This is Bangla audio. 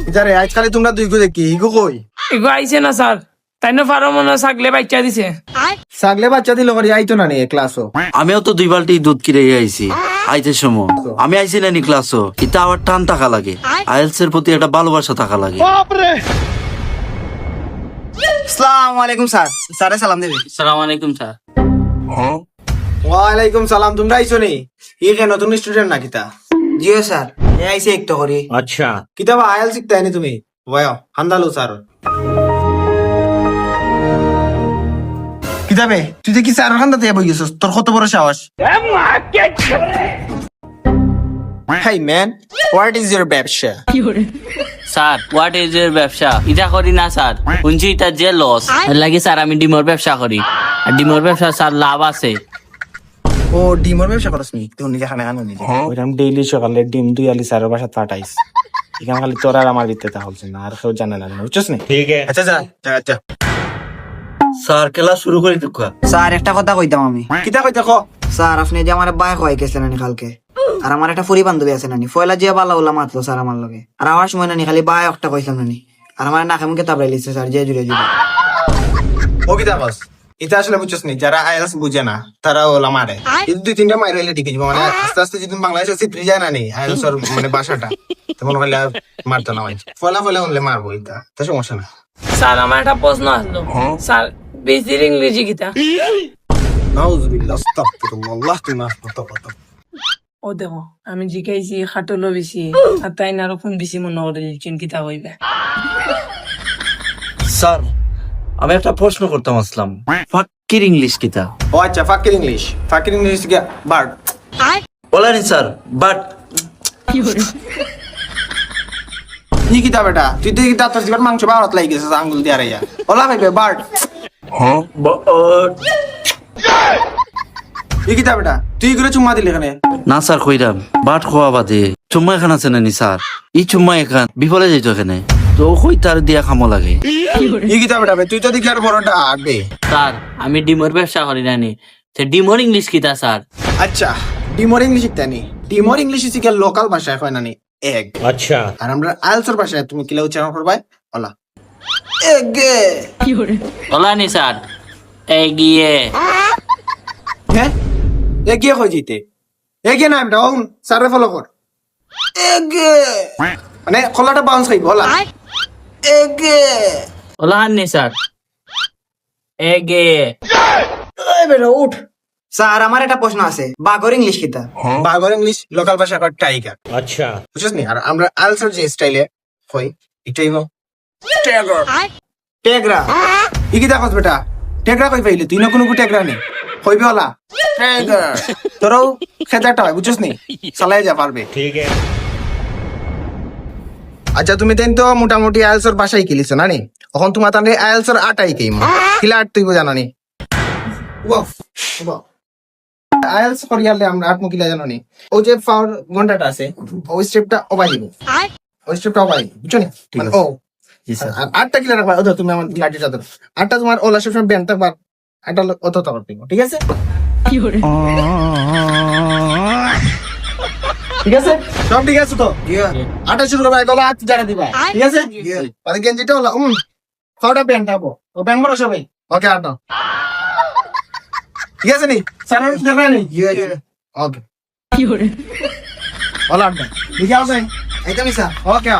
ইতারে আজকালে তোমরা দুই গো দেখি হিগো কই এগো আইছে না স্যার তাই না পারো মনে হয় ছাগলে বাচ্চা দিছে ছাগলে বাচ্চা দিল করি আইতো না নি ক্লাসও আমিও তো 2 বালতি দুধ কিনে আইছি আইতে সময় আমি আইছি না নি ক্লাসও এটা আবার টান থাকা লাগে আইএলস এর প্রতি একটা ভালোবাসা থাকা লাগে। আসসালামু আলাইকুম স্যার স্যারে সালাম দেবে। আসসালামু আলাইকুম স্যার। ওয়ালাইকুম সালাম। তোমরা আইছো নি ই কে নতুন স্টুডেন্ট না কিতা? জিও স্যার এ আইছে একটু করি। আচ্ছা কিতা বা আইএল শিখতে আইনি তুমি? ওয়া হান্দালু স্যার কিতাবে তুই দেখি স্যার হান্দাতে বই গেছস, তোর কত বড় সাহস? Hi man, what is your ব্যবসা? স্যার হোয়াট ইজ এর ব্যবসা? এটা করি না স্যার, শুনছি এটা যে লস লাগে স্যার। আমি ডিমোর ব্যবসা করি, আর ডিমোর ব্যবসা স্যার লাভ আছে। ও ডিমর ব্যবসা করছ নি? তুই নিজে খানা খানো নিজে? ওইরকম ডেইলি সকালে ডিম দুই আলি স্যারের বাসা পাঠাইস। এখানে খালি তোর আর আমার ভিতরে তা হচ্ছে না, আর কেউ জানে না, বুঝছিস নি? আচ্ছা যা যা আচ্ছা স্যার খেলা শুরু করি দুঃখা। স্যার একটা কথা কইতাম আমি। কিতা কইতা ক? স্যার আপনি যে আমার বাই কয় গেছেন নানি কালকে, আর আমার একটা ফুরি বান্ধবী আছে নানি, ফয়লা যে বালা উলা মাতলো স্যার আমার লগে, আর আমার সময় নানি খালি বাই একটা কইছিলাম নানি, আর আমার নাকে মুখে তাবড়াই লিখছে স্যার যে জুড়ে জুড়ে। ও কিতা কস? এটা আসলে বুঝছস নি, যারা আইএলস বুঝে না তারা ওলা মারে। কিন্তু দুই তিনটা মাইর হইলে ঠিক হইব, মানে আস্তে আস্তে যদি বাংলাদেশে সিফ্রি যায় না নি আইএলস এর মানে ভাষাটা তেমন হইলে আর মারতো না ভাই। ফলা ফলা হলে মারবো, এটা তো সমস্যা না। স্যার আমার একটা প্রশ্ন আসলো স্যার, বেশির ইংরেজি কিতা? নাউজুবিল্লাহ, আস্তাগফিরুল্লাহ, আল্লাহ তুমি মাফ করো। ও দেখো আমি জিকাইছি খাটলো বেশি, আর তাই না রকম বেশি মনে করে লিখছেন কিতা হইবে। স্যার আমি একটা প্রশ্ন করতাম আসলাম, ফাক্কির ইংলিশ কিতা? ও আচ্ছা, ফাকির ইংলিশ। ফাকির ইংলিশ কি বার্ড? বলেন স্যার, বাট ই কিতা বেটা, তুই তো কিতা তোর জীবন মাংস বাড়াত লাগি গেছে আঙ্গুল দিয়া রাইয়া। ওলা ভাইবে বার্ড। ই কিতা বেটা, তুই করে চুম্মা দিলি এখানে? না স্যার কইরাম বাট খোয়া বাদে চুম্মা এখান আছে নানি স্যার, এই চুম্মা এখান বিফলে যাইতো এখানে তো কই তার দিয়া খামো লাগে। ই কিতা বেটা, তুই তো দেখি আর বড়টা আগে। স্যার আমি ডিমোর ব্যবসা করি নানি, তো ডিমোর ইংলিশ কিতা স্যার? আচ্ছা ডিমোর ইংলিশ শিখতে নি? ডিমোর ইংলিশ শিখে লোকাল ভাষায় হয় নানি এগ। আচ্ছা আর আমরা আইএলস এর ভাষায় তুমি কিলা উচ্চারণ করবাই? ওলা এগে। বলা নি স্যার এগিয়ে। হ্যাঁ এগিয়ে কই যেতে? এগিয়ে না বেটা, ওন সারে ফলো কর। এগে মানে কলাটা বাউন্স খাইব। ওলা এগে। বলা নি স্যার এগে। এই বেটা উঠ। স্যার আমার একটা প্রশ্ন আছে, বাগর ইংলিশ কিতা? বাগর ইংলিশ লোকাল ভাষা কর টাইগার। আচ্ছা বুঝছিস নি? আর আমরা আইএলস এর যে স্টাইলে হই এটাই হলো টাইগার। টেগরা। ই কি দেখছ বেটা, টেগরা কই পাইলি? তুই না কোনো টেগরা নেই হইবে। ওলা টাইগার তোরও খেতাটা হয়, বুঝছিস নি? চালাই যা পারবে। ঠিক আছে আচ্ছা তুমি দেন তো মোটামুটি আইএলস এর ভাষাই কিলিছ না নি? এখন তোমার তাহলে আইএলস এর আটাই কেই কিলা আট তুই জানো নি? আইএলস করিয়ালে আমরা আট মুকিলা জানো নি? ও যে ফাউর ঘন্টাটা আছে ওই স্টেপটা অবাই দিব, ওই স্টেপটা অবাই, বুঝছো নি? মানে ও আর আটটা কিলা রাখবা। ওদের তুমি আমার লাঠিটা ধরো, আটটা তোমার ওলা সবসময় ব্যান্ড থাকবার, আটটা অত তখন দিব, ঠিক আছে? ঠিক আছে সব ঠিক আছে তো? আটা শুরু করবা, গলা হাত জায়গা দিবা, ঠিক আছে? আর গেঞ্জিটা হলো ফাউটা ব্যান্ড থাকবো, ও ব্যান্ড মারো সবাই। ওকে আটা ঠিক আছে নি? স্যার দেখা নেই। ওকে ওলা আটা লিখে আসেন একদমই স্যার। ওকে